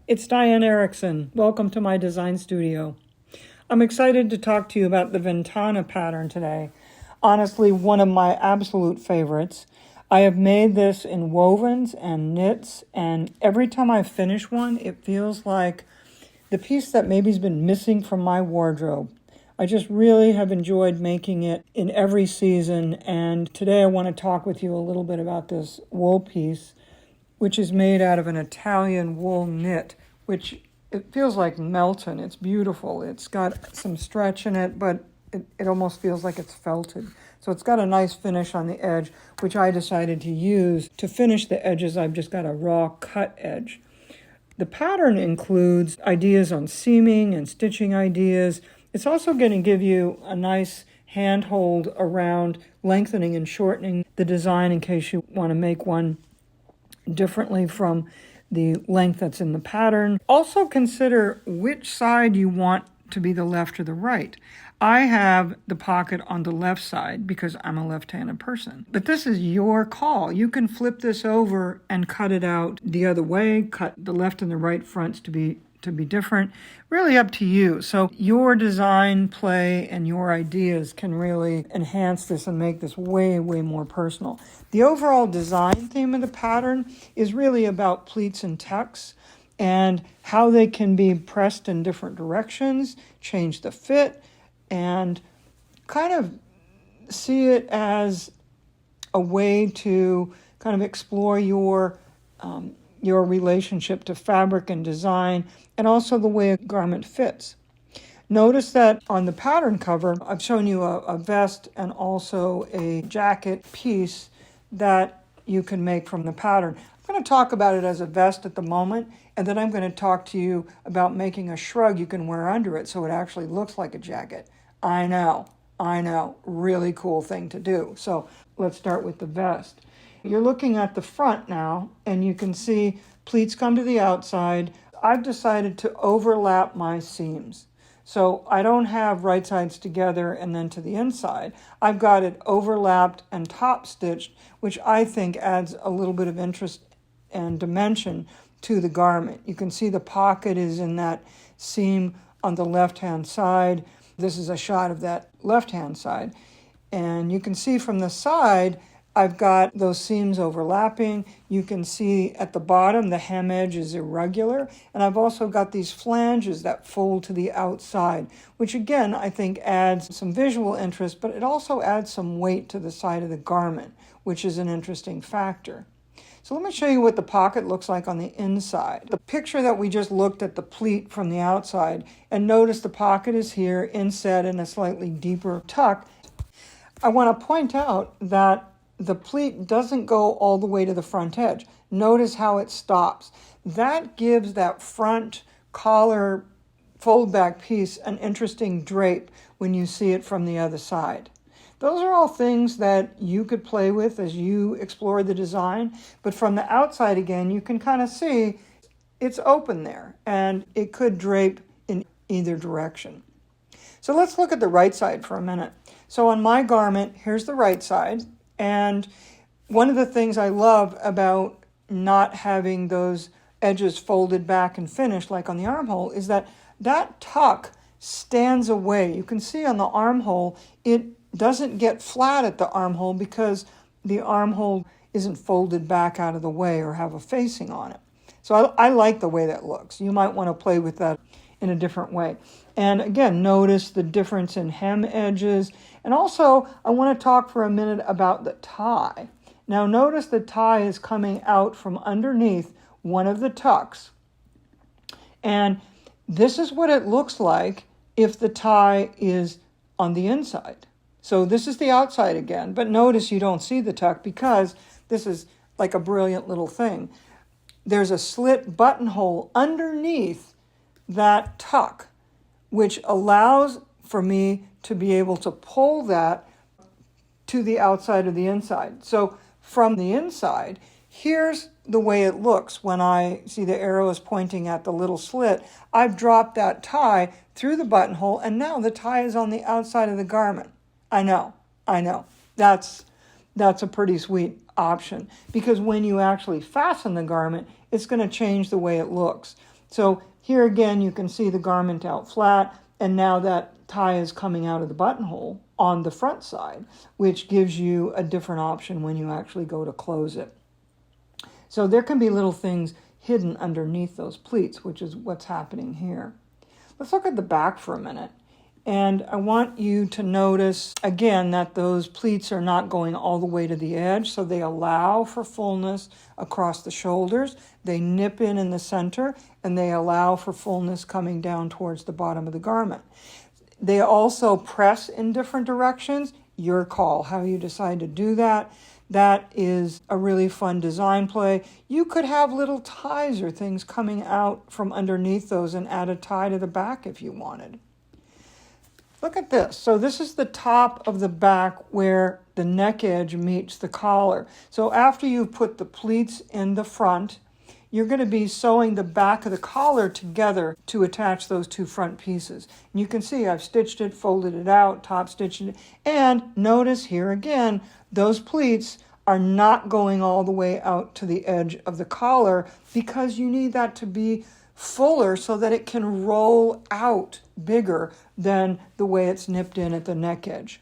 It's Diane Erickson. Welcome to my design studio. I'm excited to talk to you about the Ventana pattern today. Honestly, one of my absolute favorites. I have made this in wovens and knits, and every time I finish one, it feels like the piece that maybe's been missing from my wardrobe. I just really have enjoyed making it in every season, and today I want to talk with you a little bit about this wool piece, which is made out of an Italian wool knit, which it feels like Melton. It's beautiful. It's got some stretch in it, but it almost feels like it's felted. So it's got a nice finish on the edge, which I decided to use. To finish the edges, I've just got a raw cut edge. The pattern includes ideas on seaming and stitching ideas. It's also going to give you a nice handhold around lengthening and shortening the design in case you want to make one differently from the length that's in the pattern. Also consider which side you want to be the left or the right. I have the pocket on the left side because I'm a left-handed person. But this is your call. You can flip this over and cut it out the other way, cut the left and the right fronts to be different. Really up to you. So your design, play, and your ideas can really enhance this and make this way, way more personal. The overall design theme of the pattern is really about pleats and tucks and how they can be pressed in different directions, change the fit, and kind of see it as a way to kind of explore your relationship to fabric and design, and also the way a garment fits. Notice that on the pattern cover, I've shown you a vest and also a jacket piece that you can make from the pattern. I'm going to talk about it as a vest at the moment, and then I'm going to talk to you about making a shrug you can wear under it so it actually looks like a jacket. I know, really cool thing to do. So let's start with the vest. You're looking at the front now, and you can see pleats come to the outside. I've decided to overlap my seams. So I don't have right sides together and then to the inside. I've got it overlapped and top stitched, which I think adds a little bit of interest and dimension to the garment. You can see the pocket is in that seam on the left-hand side. This is a shot of that left-hand side. And you can see from the side, I've got those seams overlapping. You can see at the bottom, the hem edge is irregular. And I've also got these flanges that fold to the outside, which again, I think adds some visual interest, but it also adds some weight to the side of the garment, which is an interesting factor. So let me show you what the pocket looks like on the inside. The picture that we just looked at the pleat from the outside, and notice the pocket is here, inset in a slightly deeper tuck. I want to point out that the pleat doesn't go all the way to the front edge. Notice how it stops. That gives that front collar fold back piece an interesting drape when you see it from the other side. Those are all things that you could play with as you explore the design, but from the outside again, you can kind of see it's open there and it could drape in either direction. So let's look at the right side for a minute. So on my garment, here's the right side. And one of the things I love about not having those edges folded back and finished like on the armhole is that tuck stands away. You can see on the armhole, it doesn't get flat at the armhole because the armhole isn't folded back out of the way or have a facing on it. So I like the way that looks. You might want to play with that in a different way. And again, notice the difference in hem edges. And also, I want to talk for a minute about the tie. Now, notice the tie is coming out from underneath one of the tucks. And this is what it looks like if the tie is on the inside. So this is the outside again, but notice you don't see the tuck because this is like a brilliant little thing. There's a slit buttonhole underneath that tuck, which allows for me to be able to pull that to the outside of the inside. So from the inside, here's the way it looks when I see the arrow is pointing at the little slit. I've dropped that tie through the buttonhole, and now the tie is on the outside of the garment. I know. That's a pretty sweet option because when you actually fasten the garment, it's going to change the way it looks. So here again, you can see the garment out flat, and now that tie is coming out of the buttonhole on the front side, which gives you a different option when you actually go to close it. So there can be little things hidden underneath those pleats, which is what's happening here. Let's look at the back for a minute. And I want you to notice, again, that those pleats are not going all the way to the edge, so they allow for fullness across the shoulders. They nip in the center, and they allow for fullness coming down towards the bottom of the garment. They also press in different directions. Your call, how you decide to do that. That is a really fun design play. You could have little ties or things coming out from underneath those and add a tie to the back if you wanted. Look at this. So this is the top of the back where the neck edge meets the collar. So after you've put the pleats in the front, you're going to be sewing the back of the collar together to attach those two front pieces. And you can see I've stitched it, folded it out, top stitched it. And notice here again, those pleats are not going all the way out to the edge of the collar because you need that to be fuller so that it can roll out bigger than the way it's nipped in at the neck edge.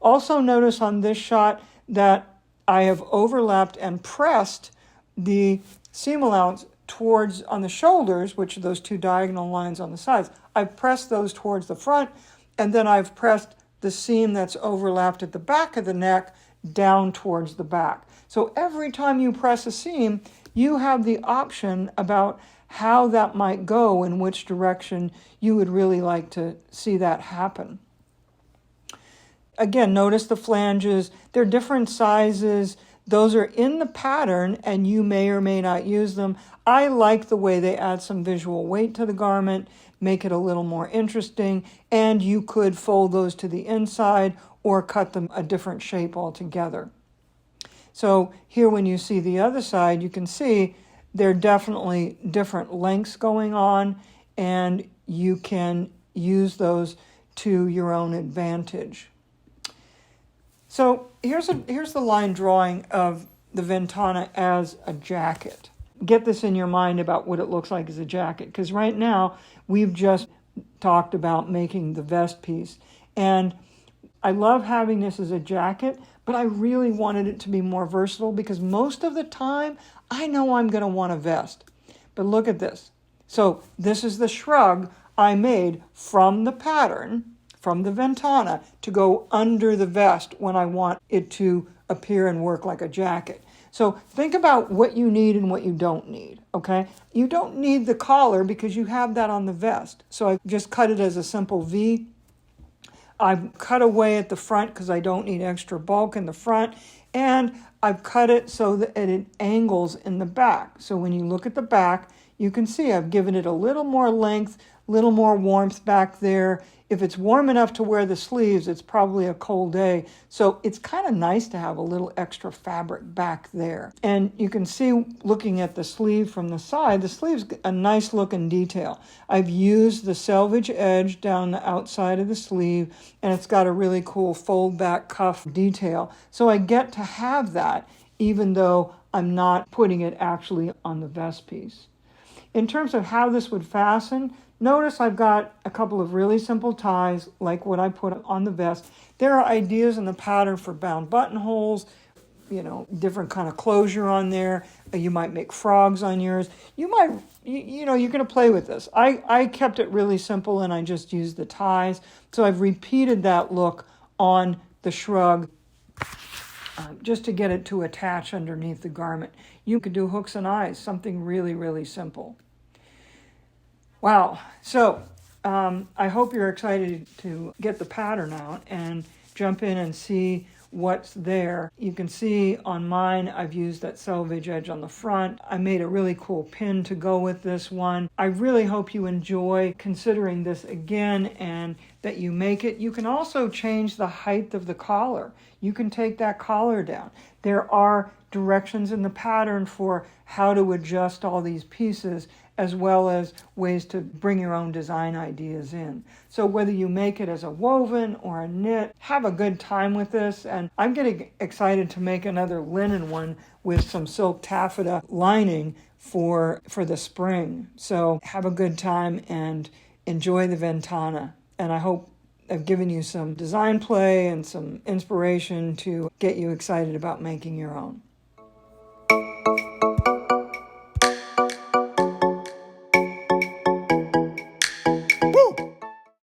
Also notice on this shot that I have overlapped and pressed the seam allowance towards on the shoulders, which are those two diagonal lines on the sides. I've pressed those towards the front, and then I've pressed the seam that's overlapped at the back of the neck down towards the back. So every time you press a seam, you have the option about how that might go, in which direction you would really like to see that happen. Again, notice the flanges. They're different sizes. Those are in the pattern, and you may or may not use them. I like the way they add some visual weight to the garment, make it a little more interesting, and you could fold those to the inside or cut them a different shape altogether. So here when you see the other side, you can see there are definitely different lengths going on, and you can use those to your own advantage. So here's the line drawing of the Ventana as a jacket. Get this in your mind about what it looks like as a jacket, because right now we've just talked about making the vest piece. And I love having this as a jacket, but I really wanted it to be more versatile because most of the time I know I'm going to want a vest. But look at this. So this is the shrug I made from the pattern, from the Ventana, to go under the vest when I want it to appear and work like a jacket. So think about what you need and what you don't need, okay? You don't need the collar because you have that on the vest. So I just cut it as a simple V. I've cut away at the front because I don't need extra bulk in the front. And I've cut it so that it angles in the back. So when you look at the back, you can see I've given it a little more length, a little more warmth back there. If it's warm enough to wear the sleeves, it's probably a cold day. So it's kind of nice to have a little extra fabric back there. And you can see, looking at the sleeve from the side, the sleeve's a nice looking detail. I've used the selvage edge down the outside of the sleeve, and it's got a really cool fold back cuff detail. So I get to have that even though I'm not putting it actually on the vest piece. In terms of how this would fasten, notice I've got a couple of really simple ties like what I put on the vest. There are ideas in the pattern for bound buttonholes, different kind of closure on there. You might make frogs on yours. You might, you're going to play with this. I kept it really simple and I just used the ties. So I've repeated that look on the shrug just to get it to attach underneath the garment. You could do hooks and eyes, something really, really simple. Wow. So I hope you're excited to get the pattern out and jump in and see what's there. You can see on mine, I've used that selvage edge on the front. I made a really cool pin to go with this one. I really hope you enjoy considering this again and that you make it. You can also change the height of the collar. You can take that collar down. There are directions in the pattern for how to adjust all these pieces as well as ways to bring your own design ideas in. So whether you make it as a woven or a knit, have a good time with this. And I'm getting excited to make another linen one with some silk taffeta lining for the spring. So have a good time and enjoy the Ventana. And I hope I've given you some design play and some inspiration to get you excited about making your own.